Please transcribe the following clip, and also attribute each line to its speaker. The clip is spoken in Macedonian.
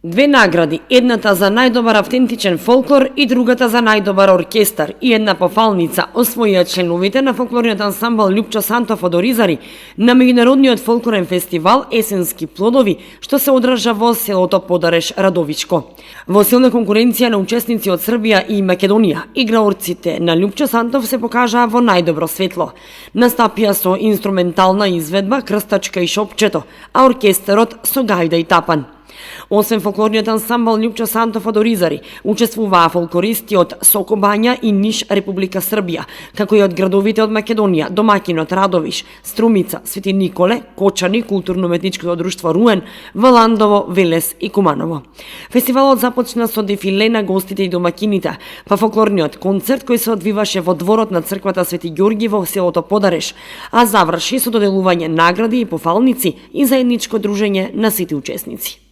Speaker 1: Две награди, едната за најдобар автентичен фолклор и другата за најдобар оркестар и една пофалница освоија членовите на фолклорниот ансамбл Лјупчо Сантов од Оризари на меѓународниот фолклорен фестивал Есенски плодови, што се одржа во селото Подареш Радовичко. Во силна конкуренција на учесници од Србија и Македонија, играорците на Лјупчо Сантов се покажаа во најдобро светло. Настапија со инструментална изведба Крстачка и Шопчето, а оркестарот со гајда и тапан. Освен фолклорниот ансамбл Лјупчо Сантов од Оризари, учествуваа фолклористи од Сокобања и Ниш, Република Србија, како и од градовите од Македонија, домаќинот Радовиш, Струмица, Свети Николе, Кочани, културно-уметничкото друштво Руен, Валандово, Велес и Куманово. Фестивалот започна со дефиле на гостите и домаќините, па фолклорниот концерт кој се одвиваше во дворот на црквата Свети Ѓорги во селото Подареш, а заврши со доделување награди и пофалници и заедничко дружење на сите учесници.